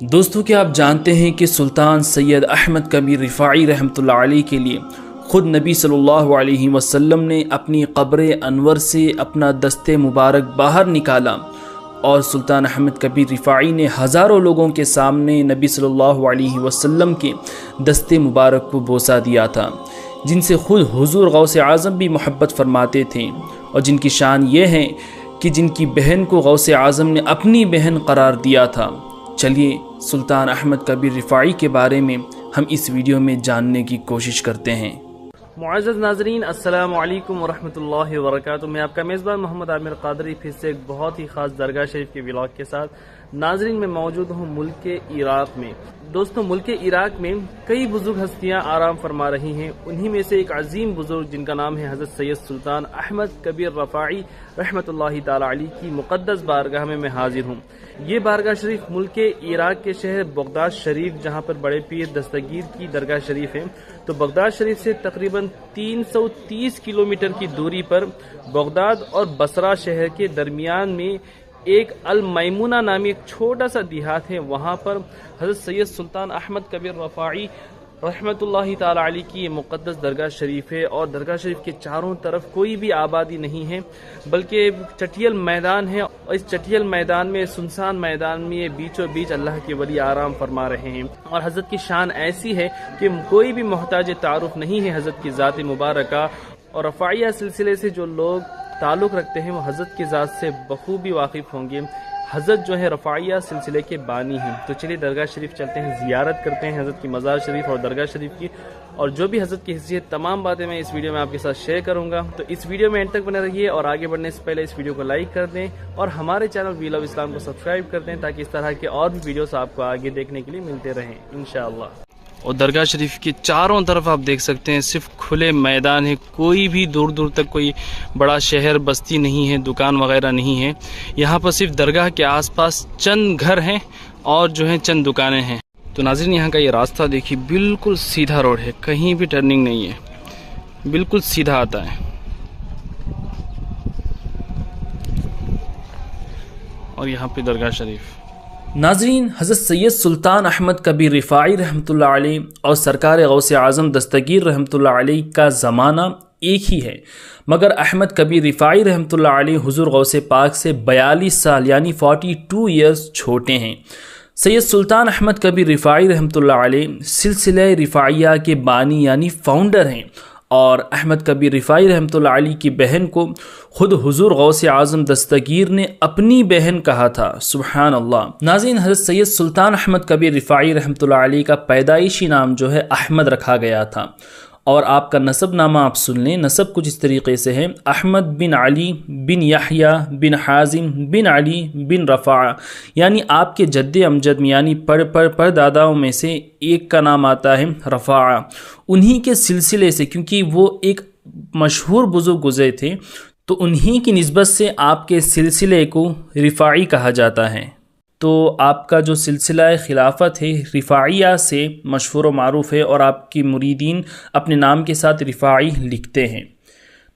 دوستو کیا آپ جانتے ہیں کہ سلطان سید احمد کبیر رفاعی رحمۃ اللہ علیہ کے لیے خود نبی صلی اللہ علیہ وسلم نے اپنی قبر انور سے اپنا دست مبارک باہر نکالا اور سلطان احمد کبیر رفاعی نے ہزاروں لوگوں کے سامنے نبی صلی اللہ علیہ وسلم کے دست مبارک کو بوسہ دیا تھا، جن سے خود حضور غوث اعظم بھی محبت فرماتے تھے اور جن کی شان یہ ہے کہ جن کی بہن کو غوث اعظم نے اپنی بہن قرار دیا تھا۔ چلیے سلطان احمد کبیر رفاعی کے بارے میں ہم اس ویڈیو میں جاننے کی کوشش کرتے ہیں۔ معزز ناظرین، السلام علیکم ورحمۃ اللہ وبرکاتہ۔ میں آپ کا میزبان محمد عامر قادری پھر سے ایک بہت ہی خاص درگاہ شریف کے ولاگ کے ساتھ ناظرین میں موجود ہوں ملک عراق میں۔ دوستو ملک عراق میں کئی بزرگ ہستیاں آرام فرما رہی ہیں، انہی میں سے ایک عظیم بزرگ جن کا نام ہے حضرت سید سلطان احمد کبیر رفاعی رحمۃ اللہ تعالی علیہ کی مقدس بارگاہ میں حاضر ہوں۔ یہ بارگاہ شریف ملک عراق کے شہر بغداد شریف، جہاں پر بڑے پیر دستگیر کی درگاہ شریف ہے، تو بغداد شریف سے تقریباً 330 کلومیٹر کی دوری پر بغداد اور بصرہ شہر کے درمیان میں ایک المیمونہ نامی ایک چھوٹا سا دیہات ہے، وہاں پر حضرت سید سلطان احمد کبیر رفاعی رحمۃ اللہ تعالی علیہ کی یہ مقدس درگاہ شریف ہے، اور درگاہ شریف کے چاروں طرف کوئی بھی آبادی نہیں ہے بلکہ چٹیل میدان ہے، اور اس چٹیل میدان میں سنسان میدان میں یہ بیچوں بیچ اللہ کے ولی آرام فرما رہے ہیں۔ اور حضرت کی شان ایسی ہے کہ کوئی بھی محتاج تعارف نہیں ہے حضرت کی ذات مبارکہ، اور رفاعیہ سلسلے سے جو لوگ تعلق رکھتے ہیں وہ حضرت کی ذات سے بخوبی واقف ہوں گے۔ حضرت جو ہے رفاعیہ سلسلے کے بانی ہیں، تو چلیے درگاہ شریف چلتے ہیں، زیارت کرتے ہیں حضرت کی مزار شریف اور درگاہ شریف کی، اور جو بھی حضرت کی حیثیت تمام باتیں میں اس ویڈیو میں آپ کے ساتھ شیئر کروں گا۔ تو اس ویڈیو میں اینڈ تک بنے رہیے، اور آگے بڑھنے سے پہلے اس ویڈیو کو لائک کر دیں اور ہمارے چینل ویل آف اسلام کو سبسکرائب کر دیں، تاکہ اس طرح کے اور بھی ویڈیوز آپ کو آگے دیکھنے کے لیے ملتے رہیں انشاءاللہ۔ اور درگاہ شریف کے چاروں طرف آپ دیکھ سکتے ہیں صرف کھلے میدان ہے، کوئی بھی دور دور تک کوئی بڑا شہر بستی نہیں ہے، دکان وغیرہ نہیں ہے۔ یہاں پر صرف درگاہ کے آس پاس چند گھر ہیں اور جو ہیں چند دکانیں ہیں۔ تو ناظرین یہاں کا یہ راستہ دیکھیے، بالکل سیدھا روڈ ہے، کہیں بھی ٹرننگ نہیں ہے، بالکل سیدھا آتا ہے۔ اور یہاں پہ درگاہ شریف۔ ناظرین حضرت سید سلطان احمد کبیر رفاعی رحمۃ اللہ علیہ اور سرکار غوث اعظم دستگیر رحمۃ اللہ علیہ کا زمانہ ایک ہی ہے، مگر احمد کبیر رفاعی رحمۃ اللہ علیہ حضور غوث پاک سے 42 سال یعنی 42 ایئرز چھوٹے ہیں۔ سید سلطان احمد کبیر رفاعی رحمۃ اللہ علیہ سلسلہ رفاعیہ کے بانی یعنی فاؤنڈر ہیں، اور احمد کبیر رفاعی رحمۃ اللہ علیہ کی بہن کو خود حضور غوث اعظم دستگیر نے اپنی بہن کہا تھا، سبحان اللہ۔ ناظرین حضرت سید سلطان احمد کبیر رفاعی رحمۃ اللہ علیہ کا پیدائشی نام جو ہے احمد رکھا گیا تھا، اور آپ کا نسب نامہ آپ سن لیں، نسب کچھ اس طریقے سے ہے: احمد بن علی بن یحییٰ بن حازم بن علی بن رفاعہ، یعنی آپ کے جد امجد میں یعنی پر داداؤں میں سے ایک کا نام آتا ہے رفاعہ، انہی کے سلسلے سے، کیونکہ وہ ایک مشہور بزرگ گزرے تھے تو انہی کی نسبت سے آپ کے سلسلے کو رفاعی کہا جاتا ہے۔ تو آپ کا جو سلسلہ خلافت ہے رفاعیہ سے مشہور و معروف ہے، اور آپ کی مریدین اپنے نام کے ساتھ رفاعی لکھتے ہیں۔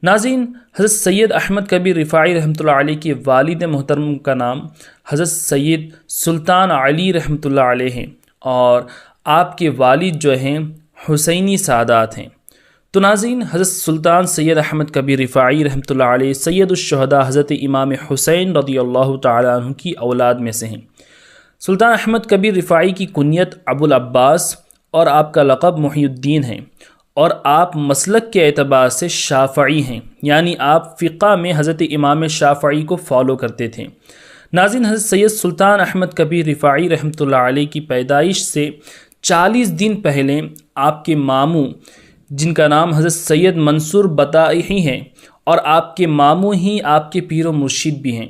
ناظرین حضرت سید احمد کبیر رفاعی رحمۃ اللہ علیہ کے والد محترم کا نام حضرت سید سلطان علی رحمۃ اللہ علیہ ہیں، اور آپ کے والد جو ہیں حسینی سادات ہیں۔ تو ناظرین حضرت سلطان سید احمد کبیر رفاعی رحمۃ اللہ علیہ سید الشہداء حضرت امام حسین رضی اللہ تعالیٰ عنہ کی اولاد میں سے ہیں۔ سلطان احمد کبیر رفاعی کی کنیت ابو العباس اور آپ کا لقب محی الدین ہے، اور آپ مسلک کے اعتبار سے شافعی ہیں، یعنی آپ فقہ میں حضرت امام شافعی کو فالو کرتے تھے۔ ناظرین حضرت سید سلطان احمد کبیر رفاعی رحمۃ اللہ علیہ کی پیدائش سے 40 دن پہلے آپ کے ماموں جن کا نام حضرت سید منصور بطائحی ہیں، اور آپ کے ماموں ہی آپ کے پیر و مرشد بھی ہیں،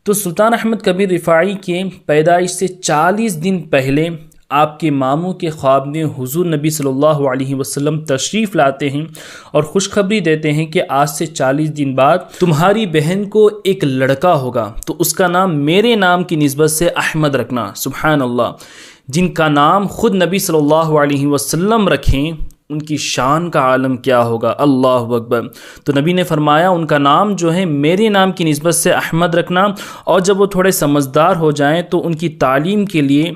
تو سلطان احمد کبیر رفاعی کے پیدائش سے 40 دن پہلے آپ کے ماموں کے خواب میں حضور نبی صلی اللہ علیہ وسلم تشریف لاتے ہیں اور خوشخبری دیتے ہیں کہ آج سے 40 دن بعد تمہاری بہن کو ایک لڑکا ہوگا، تو اس کا نام میرے نام کی نسبت سے احمد رکھنا، سبحان اللہ۔ جن کا نام خود نبی صلی اللہ علیہ وسلم رکھیں ان کی شان کا عالم کیا ہوگا، اللہ اکبر۔ تو نبی نے فرمایا ان کا نام جو ہے میرے نام کی نسبت سے احمد رکھنا، اور جب وہ تھوڑے سمجھدار ہو جائیں تو ان کی تعلیم کے لیے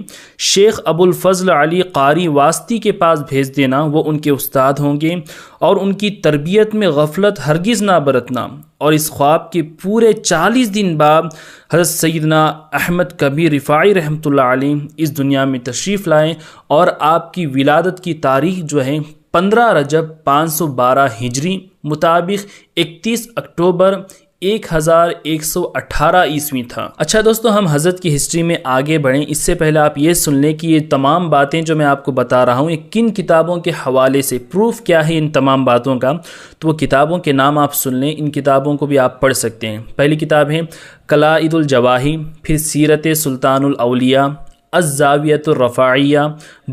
شیخ ابو الفضل علی قاری واسطی کے پاس بھیج دینا، وہ ان کے استاد ہوں گے، اور ان کی تربیت میں غفلت ہرگز نہ برتنا۔ اور اس خواب کے پورے 40 دن بعد حضرت سیدنا احمد کبیر رفاعی رحمۃ اللہ علیہ اس دنیا میں تشریف لائیں، اور آپ کی ولادت کی تاریخ جو ہے 15 رجب 512 ہجری مطابق 31 اکتوبر 1118 عیسوی تھا۔ اچھا دوستو، ہم حضرت کی ہسٹری میں آگے بڑھیں اس سے پہلے آپ یہ سن لیں کہ یہ تمام باتیں جو میں آپ کو بتا رہا ہوں یہ کن کتابوں کے حوالے سے، پروف کیا ہے ان تمام باتوں کا، تو وہ کتابوں کے نام آپ سن لیں، ان کتابوں کو بھی آپ پڑھ سکتے ہیں۔ پہلی کتاب ہے قلائد الجواہی، پھر سیرت سلطان الاولیاء، الزاویۃ الرفاعیہ،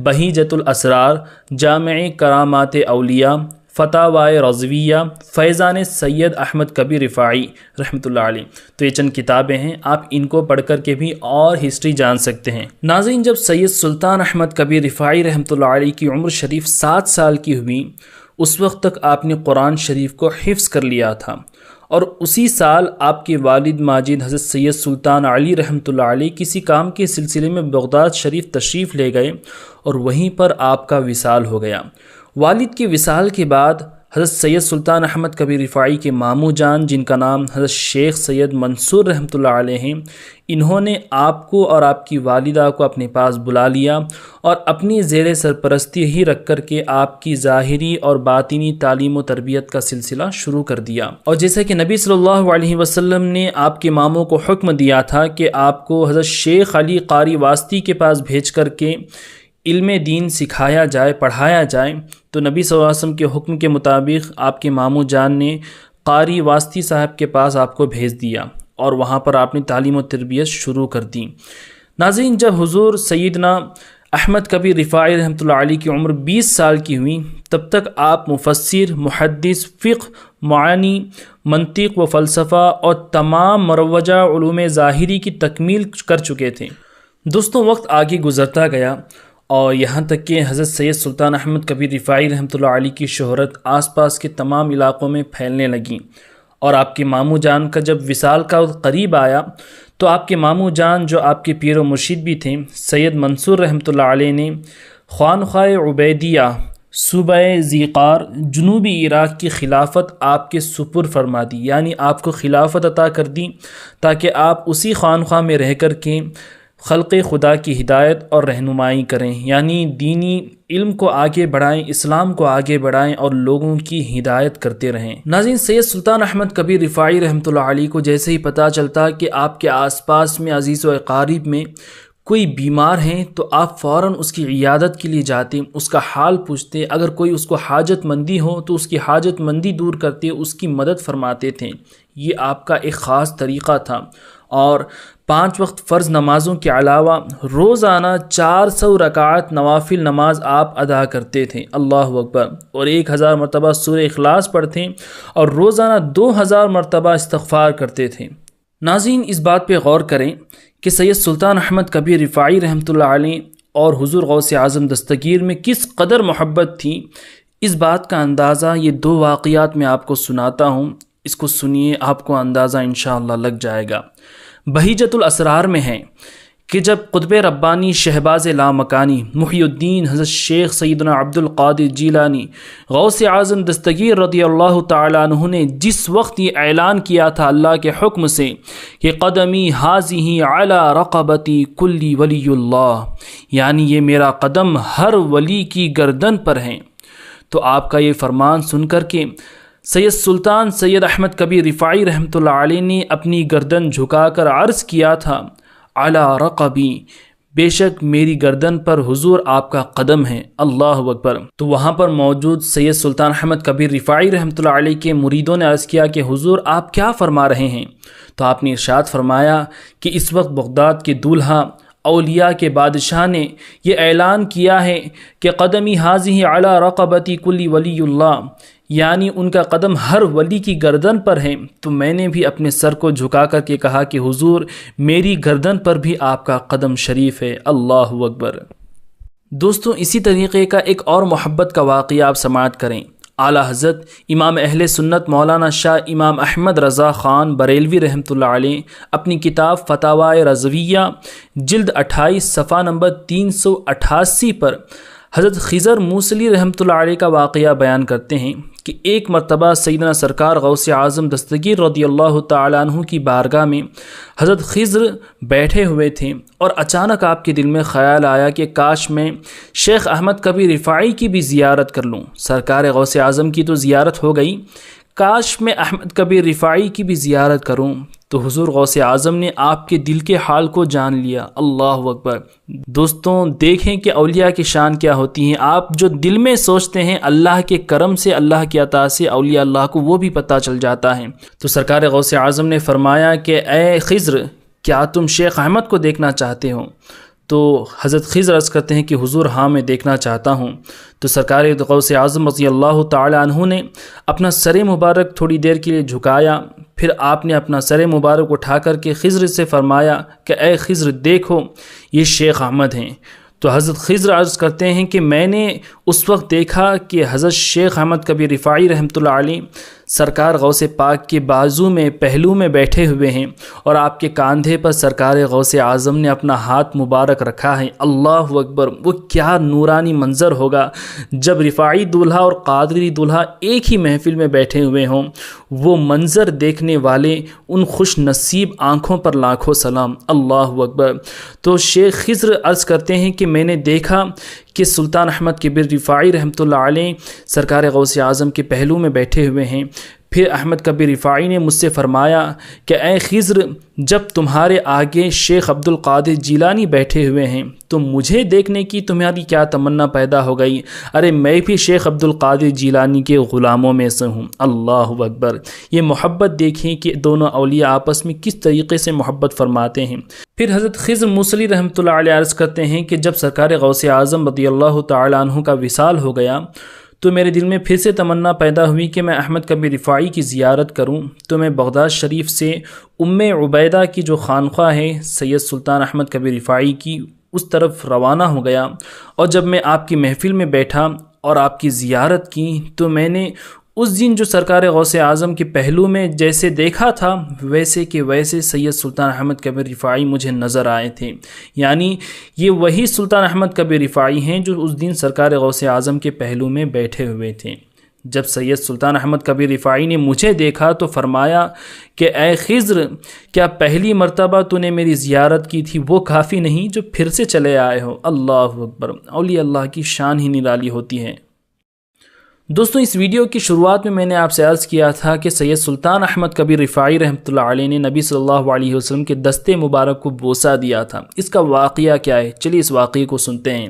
بہیجۃ الاسرار، جامع کرامات اولیاء، فتاوی رضویہ، فیضان سید احمد کبیر رفاعی رحمۃ اللہ علیہ۔ تو یہ چند کتابیں ہیں، آپ ان کو پڑھ کر کے بھی اور ہسٹری جان سکتے ہیں۔ ناظرین، جب سید سلطان احمد کبیر رفاعی رحمۃ اللہ علیہ کی عمر شریف 7 سال کی ہوئی، اس وقت تک آپ نے قرآن شریف کو حفظ کر لیا تھا، اور اسی سال آپ کے والد ماجد حضرت سید سلطان علی رحمۃ اللہ علیہ کسی کام کے سلسلے میں بغداد شریف تشریف لے گئے، اور وہیں پر آپ کا وصال ہو گیا۔ والد کے وصال کے بعد حضرت سید سلطان احمد کبیر رفاعی کے ماموں جان، جن کا نام حضرت شیخ سید منصور رحمۃ اللہ علیہ ہیں، انہوں نے آپ کو اور آپ کی والدہ کو اپنے پاس بلا لیا اور اپنی زیر سرپرستی ہی رکھ کر کے آپ کی ظاہری اور باطنی تعلیم و تربیت کا سلسلہ شروع کر دیا۔ اور جیسا کہ نبی صلی اللہ علیہ وسلم نے آپ کے ماموں کو حکم دیا تھا کہ آپ کو حضرت شیخ علی قاری واسطی کے پاس بھیج کر کے علم دین سکھایا جائے، پڑھایا جائے، تو نبی صلی اللہ علیہ وسلم کے حکم کے مطابق آپ کے ماموں جان نے قاری واسطی صاحب کے پاس آپ کو بھیج دیا، اور وہاں پر آپ نے تعلیم و تربیت شروع کر دی۔ ناظرین، جب حضور سیدنا احمد کبیر رفاعی رحمۃ اللہ علیہ کی عمر 20 سال کی ہوئی، تب تک آپ مفسر، محدث، فقہ، معانی، منطق و فلسفہ اور تمام مروجہ علوم ظاہری کی تکمیل کر چکے تھے۔ دوستوں، وقت آگے گزرتا گیا، اور یہاں تک کہ حضرت سید سلطان احمد کبیر رفاعی رحمۃ اللہ علیہ کی شہرت آس پاس کے تمام علاقوں میں پھیلنے لگی، اور آپ کے ماموں جان کا جب وصال کا وقت قریب آیا تو آپ کے ماموں جان جو آپ کے پیر و مرشد بھی تھے، سید منصور رحمۃ اللہ علیہ نے خانقاہ عبیدیہ صوبہ ذیقار جنوبی عراق کی خلافت آپ کے سپرد فرما دی، یعنی آپ کو خلافت عطا کر دی، تاکہ آپ اسی خانقاہ میں رہ کر کے خلق خدا کی ہدایت اور رہنمائی کریں، یعنی دینی علم کو آگے بڑھائیں، اسلام کو آگے بڑھائیں اور لوگوں کی ہدایت کرتے رہیں۔ ناظرین، سید سلطان احمد کبیر رفاعی رحمۃ اللہ علیہ کو جیسے ہی پتہ چلتا کہ آپ کے آس پاس میں عزیز و اقارب میں کوئی بیمار ہیں تو آپ فوراً اس کی عیادت کے لیے جاتے، اس کا حال پوچھتے، اگر کوئی اس کو حاجت مندی ہو تو اس کی حاجت مندی دور کرتے، اس کی مدد فرماتے تھے۔ یہ آپ کا ایک خاص طریقہ تھا، اور 5 وقت فرض نمازوں کے علاوہ روزانہ 400 رکعت نوافل نماز آپ ادا کرتے تھے، اللہ اکبر، اور 1000 مرتبہ سورہ اخلاص پڑھتے اور روزانہ 2000 مرتبہ استغفار کرتے تھے۔ ناظرین، اس بات پہ غور کریں کہ سید سلطان احمد کبیر رفاعی رحمۃ اللہ علیہ اور حضور غوث اعظم دستگیر میں کس قدر محبت تھی، اس بات کا اندازہ یہ 2 واقعات میں آپ کو سناتا ہوں، اس کو سنیے، آپ کو اندازہ انشاءاللہ لگ جائے گا۔ بہیجۃ الاسرار میں ہے کہ جب قطب ربانی شہباز لامکانی محی الدین حضرت شیخ سیدنا عبد القادر جیلانی غوث اعظم دستگیر رضی اللہ تعالیٰ عنہ نے جس وقت یہ اعلان کیا تھا اللہ کے حکم سے کہ قدمی حاذہ علی رقبتی کل ولی اللہ، یعنی یہ میرا قدم ہر ولی کی گردن پر ہے، تو آپ کا یہ فرمان سن کر کے سید سلطان سید احمد کبیر رفاعی رحمۃ اللہ علیہ نے اپنی گردن جھکا کر عرض کیا تھا، علی رقبی، بے شک میری گردن پر حضور آپ کا قدم ہے، اللہ اکبر۔ تو وہاں پر موجود سید سلطان احمد کبیر رفاعی رحمۃ اللہ علیہ کے مریدوں نے عرض کیا کہ حضور آپ کیا فرما رہے ہیں؟ تو آپ نے ارشاد فرمایا کہ اس وقت بغداد کے دولہا اولیاء کے بادشاہ نے یہ اعلان کیا ہے کہ قدمی حاذہ علی رقبتی کل ولی اللہ، یعنی ان کا قدم ہر ولی کی گردن پر ہے، تو میں نے بھی اپنے سر کو جھکا کر کے کہا کہ حضور میری گردن پر بھی آپ کا قدم شریف ہے، اللہ اکبر۔ دوستوں اسی طریقے کا ایک اور محبت کا واقعہ آپ سماعت کریں۔ اعلیٰ حضرت امام اہل سنت مولانا شاہ امام احمد رضا خان بریلوی رحمۃ اللہ علیہ اپنی کتاب فتاوی رضویہ جلد 28 صفحہ نمبر 388 پر حضرت خضر موصلی رحمۃ اللہ علیہ کا واقعہ بیان کرتے ہیں کہ ایک مرتبہ سیدنا سرکار غوث اعظم دستگیر رضی اللہ تعالیٰ عنہ کی بارگاہ میں حضرت خضر بیٹھے ہوئے تھے اور اچانک آپ کے دل میں خیال آیا کہ کاش میں شیخ احمد کبیر رفاعی کی بھی زیارت کر لوں۔ سرکار غوث اعظم کی تو زیارت ہو گئی، کاش میں احمد کبیر رفاعی کی بھی زیارت کروں۔ تو حضور غوث اعظم نے آپ کے دل کے حال کو جان لیا۔ اللہ اکبر۔ دوستوں دیکھیں کہ اولیاء کی شان کیا ہوتی ہیں۔ آپ جو دل میں سوچتے ہیں اللہ کے کرم سے، اللہ کی عطا سے اولیاء اللہ کو وہ بھی پتہ چل جاتا ہے۔ تو سرکار غوث اعظم نے فرمایا کہ اے خضر، کیا تم شیخ احمد کو دیکھنا چاہتے ہو؟ تو حضرت خضر عرض کرتے ہیں کہ حضور ہاں میں دیکھنا چاہتا ہوں۔ تو سرکار غوث اعظم رضی اللہ تعالی عنہ نے اپنا سر مبارک تھوڑی دیر کے لیے جھکایا، پھر آپ نے اپنا سر مبارک اٹھا کر کے خضر سے فرمایا کہ اے خضر دیکھو یہ شیخ احمد ہیں۔ تو حضرت خضر عرض کرتے ہیں کہ میں نے اس وقت دیکھا کہ حضرت شیخ احمد کبیر رفاعی رحمۃ اللہ علیہ سرکار غوث پاک کے بازو میں پہلو میں بیٹھے ہوئے ہیں اور آپ کے کاندھے پر سرکار غوث اعظم نے اپنا ہاتھ مبارک رکھا ہے۔ اللہ اکبر۔ وہ کیا نورانی منظر ہوگا جب رفاعی دولہا اور قادری دولہا ایک ہی محفل میں بیٹھے ہوئے ہوں۔ وہ منظر دیکھنے والے ان خوش نصیب آنکھوں پر لاکھوں سلام۔ اللہ اکبر۔ تو شیخ خضر عرض کرتے ہیں کہ میں نے دیکھا کہ سلطان احمد کبیر رفاعی رحمۃ اللہ علیہ سرکار غوث اعظم کے پہلو میں بیٹھے ہوئے ہیں۔ پھر احمد کبیر رفاعی نے مجھ سے فرمایا کہ اے خضر، جب تمہارے آگے شیخ عبد القادر جیلانی بیٹھے ہوئے ہیں تو مجھے دیکھنے کی تمہاری کیا تمنا پیدا ہو گئی؟ ارے میں بھی شیخ عبد القادر جیلانی کے غلاموں میں سے ہوں۔ اللہ اکبر۔ یہ محبت دیکھیں کہ دونوں اولیاء آپس میں کس طریقے سے محبت فرماتے ہیں۔ پھر حضرت خضر موصلی رحمۃ اللہ علیہ عرض کرتے ہیں کہ جب سرکار غوث اعظم رضی اللہ تعالیٰ عنہ کا وصال ہو گیا تو میرے دل میں پھر سے تمنا پیدا ہوئی کہ میں احمد کبیر رفاعی کی زیارت کروں۔ تو میں بغداد شریف سے ام عبیدہ کی جو خانقاہ ہے سید سلطان احمد کبیر رفاعی کی، اس طرف روانہ ہو گیا، اور جب میں آپ کی محفل میں بیٹھا اور آپ کی زیارت کی تو میں نے اس دن جو سرکار غوث اعظم کے پہلو میں جیسے دیکھا تھا ویسے کہ ویسے سید سلطان احمد کبیر رفاعی مجھے نظر آئے تھے۔ یعنی یہ وہی سلطان احمد کبیر رفاعی ہیں جو اس دن سرکار غوث اعظم کے پہلو میں بیٹھے ہوئے تھے۔ جب سید سلطان احمد کبیر رفاعی نے مجھے دیکھا تو فرمایا کہ اے خضر، کیا پہلی مرتبہ تو نے میری زیارت کی تھی وہ کافی نہیں جو پھر سے چلے آئے ہو؟ اللہ اکبر۔ اولیاء اللہ کی شان ہی نرالی ہوتی ہے۔ دوستوں اس ویڈیو کی شروعات میں نے آپ سے عرض کیا تھا کہ سید سلطان احمد کبیر رفاعی رحمۃ اللہ علیہ نے نبی صلی اللہ علیہ وسلم کے دستے مبارک کو بوسہ دیا تھا۔ اس کا واقعہ کیا ہے؟ چلیے اس واقعے کو سنتے ہیں۔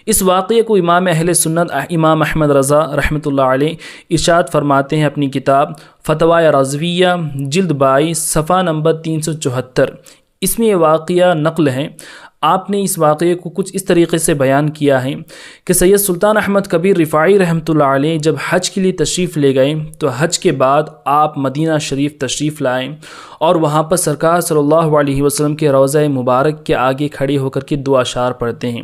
اس واقعے کو امام اہل سنت امام احمد رضا رحمۃ اللہ علیہ ارشاد فرماتے ہیں اپنی کتاب فتاوی رضویہ جلد 22 صفحہ نمبر 374۔ اس میں یہ واقعہ نقل ہے۔ آپ نے اس واقعے کو کچھ اس طریقے سے بیان کیا ہے کہ سید سلطان احمد کبیر رفاعی رحمۃ اللہ علیہ جب حج کے لیے تشریف لے گئے تو حج کے بعد آپ مدینہ شریف تشریف لائے اور وہاں پر سرکار صلی اللہ علیہ وسلم کے روضہ مبارک کے آگے کھڑے ہو کر کے 2 اشعار پڑھتے ہیں۔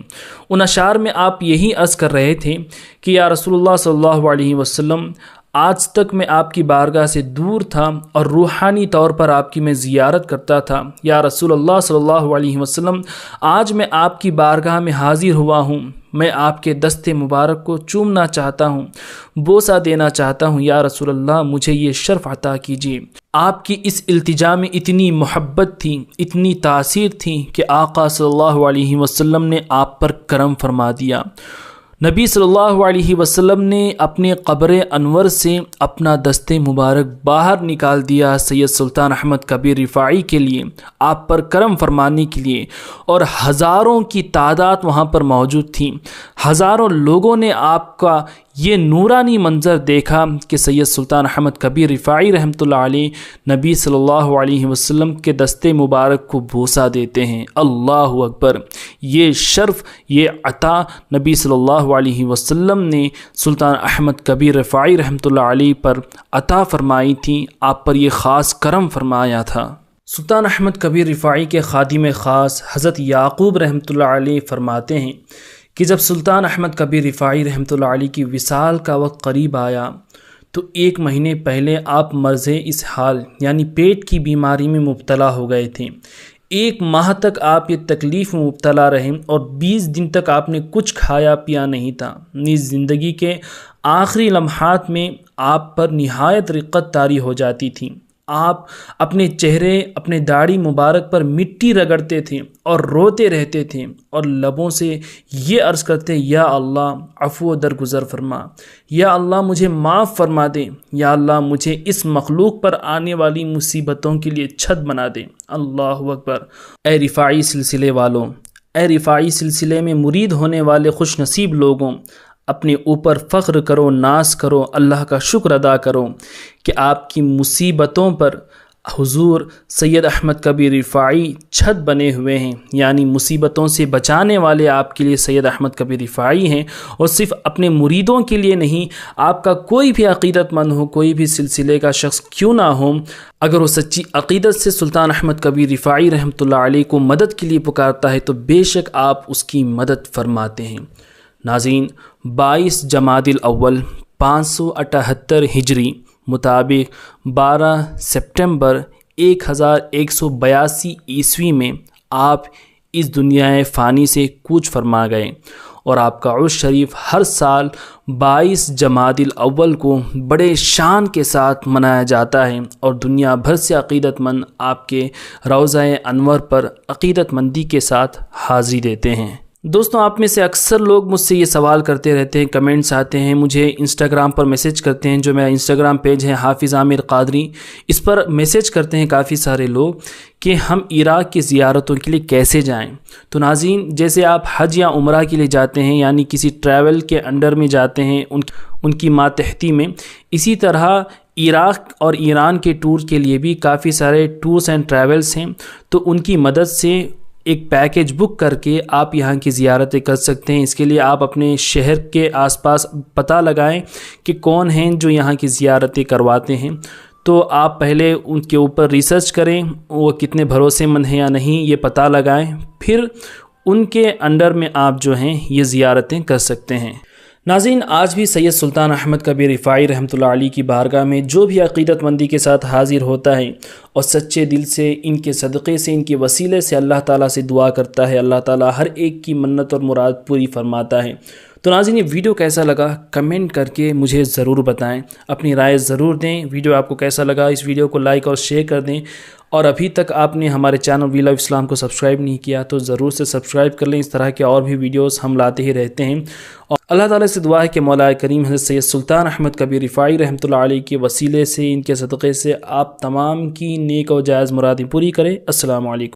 ان اشعار میں آپ یہی عرض کر رہے تھے کہ یا رسول اللہ صلی اللہ علیہ وسلم، آج تک میں آپ کی بارگاہ سے دور تھا اور روحانی طور پر آپ کی میں زیارت کرتا تھا۔ یا رسول اللہ صلی اللہ علیہ وسلم، آج میں آپ کی بارگاہ میں حاضر ہوا ہوں، میں آپ کے دست مبارک کو چومنا چاہتا ہوں، بوسہ دینا چاہتا ہوں۔ یا رسول اللہ مجھے یہ شرف عطا کیجیے۔ آپ کی اس التجا میں اتنی محبت تھی، اتنی تاثیر تھی کہ آقا صلی اللہ علیہ وسلم نے آپ پر کرم فرما دیا۔ نبی صلی اللہ علیہ وسلم نے اپنے قبر انور سے اپنا دست مبارک باہر نکال دیا سید سلطان احمد کبیر رفاعی کے لیے، آپ پر کرم فرمانے کے لیے، اور ہزاروں کی تعداد وہاں پر موجود تھی۔ ہزاروں لوگوں نے آپ کا یہ نورانی منظر دیکھا کہ سید سلطان احمد کبیر رفاعی رحمۃ اللہ علیہ نبی صلی اللہ علیہ وسلم کے دست مبارک کو بوسہ دیتے ہیں۔ اللہ اکبر۔ یہ شرف، یہ عطا نبی صلی اللہ علیہ وسلم نے سلطان احمد کبیر رفاعی رحمۃ اللہ علیہ پر عطا فرمائی تھی، آپ پر یہ خاص کرم فرمایا تھا۔ سلطان احمد کبیر رفاعی کے خادم خاص حضرت یعقوب رحمۃ اللہ علیہ فرماتے ہیں کہ جب سلطان احمد کبیر رفاعی رحمۃ اللہ علیہ کی وصال کا وقت قریب آیا تو 1 مہینے پہلے آپ مرض اسہال یعنی پیٹ کی بیماری میں مبتلا ہو گئے تھے۔ 1 ماہ تک آپ یہ تکلیف میں مبتلا رہے اور 20 دن تک آپ نے کچھ کھایا پیا نہیں تھا۔ نیز زندگی کے آخری لمحات میں آپ پر نہایت رقت طاری ہو جاتی تھی۔ آپ اپنے چہرے، اپنے داڑھی مبارک پر مٹی رگڑتے تھے اور روتے رہتے تھے اور لبوں سے یہ عرض کرتے، یا اللہ عفو و درگزر فرما، یا اللہ مجھے معاف فرما دے، یا اللہ مجھے اس مخلوق پر آنے والی مصیبتوں کے لیے چھت بنا دے۔ اللہ اکبر۔ اے رفاعی سلسلے والوں، اے رفاعی سلسلے میں مرید ہونے والے خوش نصیب لوگوں، اپنے اوپر فخر کرو، ناز کرو، اللہ کا شکر ادا کرو کہ آپ کی مصیبتوں پر حضور سید احمد کبیر رفاعی چھت بنے ہوئے ہیں، یعنی مصیبتوں سے بچانے والے آپ کے لیے سید احمد کبیر رفاعی ہیں، اور صرف اپنے مریدوں کے لیے نہیں، آپ کا کوئی بھی عقیدت مند ہو، کوئی بھی سلسلے کا شخص کیوں نہ ہو، اگر وہ سچی عقیدت سے سلطان احمد کبیر رفاعی رحمۃ اللہ علیہ کو مدد کے لیے پکارتا ہے تو بے شک آپ اس کی مدد فرماتے ہیں۔ ناظرین، 22 جمادی الاول 578 ہجری مطابق 12 سپٹمبر 1182 عیسوی میں آپ اس دنیا فانی سے کوچ فرما گئے، اور آپ کا عرس شریف ہر سال 22 جمادی الاول کو بڑے شان کے ساتھ منایا جاتا ہے، اور دنیا بھر سے عقیدت مند آپ کے روضہ انور پر عقیدت مندی کے ساتھ حاضری دیتے ہیں۔ دوستوں، آپ میں سے اکثر لوگ مجھ سے یہ سوال کرتے رہتے ہیں، کمنٹس آتے ہیں، مجھے انسٹاگرام پر میسج کرتے ہیں، جو میرا انسٹاگرام پیج ہے حافظ عامر قادری، اس پر میسج کرتے ہیں کافی سارے لوگ کہ ہم عراق کی زیارتوں کے لیے کیسے جائیں۔ تو ناظرین، جیسے آپ حج یا عمرہ کے لیے جاتے ہیں، یعنی کسی ٹریول کے انڈر میں جاتے ہیں ان کی ماتحتی میں، اسی طرح عراق اور ایران کے ٹور کے لیے بھی کافی سارے ٹورس اینڈ ٹریولز ہیں، تو ان کی مدد سے ایک پیکیج بک کر کے آپ یہاں کی زیارتیں کر سکتے ہیں۔ اس کے لیے آپ اپنے شہر کے آس پاس پتہ لگائیں کہ کون ہیں جو یہاں کی زیارتیں کرواتے ہیں، تو آپ پہلے ان کے اوپر ریسرچ کریں، وہ کتنے بھروسے مند ہیں یا نہیں، یہ پتہ لگائیں، پھر ان کے انڈر میں آپ جو ہیں یہ زیارتیں کر سکتے ہیں۔ ناظرین، آج بھی سید سلطان احمد کبیر رفاعی رحمۃ اللہ علیہ کی بارگاہ میں جو بھی عقیدت مندی کے ساتھ حاضر ہوتا ہے اور سچے دل سے ان کے صدقے سے، ان کے وسیلے سے اللہ تعالیٰ سے دعا کرتا ہے، اللہ تعالیٰ ہر ایک کی منت اور مراد پوری فرماتا ہے۔ تو ناظرین، یہ ویڈیو کیسا لگا کمنٹ کر کے مجھے ضرور بتائیں، اپنی رائے ضرور دیں۔ ویڈیو آپ کو کیسا لگا، اس ویڈیو کو لائک اور شیئر کر دیں، اور ابھی تک آپ نے ہمارے چینل وی لو اسلام کو سبسکرائب نہیں کیا تو ضرور سے سبسکرائب کر لیں۔ اس طرح کے اور بھی ویڈیوز ہم لاتے ہی رہتے ہیں، اور اللہ تعالیٰ سے دعا ہے کہ مولا کریم حضرت سید سلطان احمد کبیر رفاعی رحمۃ اللہ علیہ کے وسیلے سے، ان کے صدقے سے آپ تمام کی نیک و جائز مرادیں پوری کرے۔ السلام علیکم۔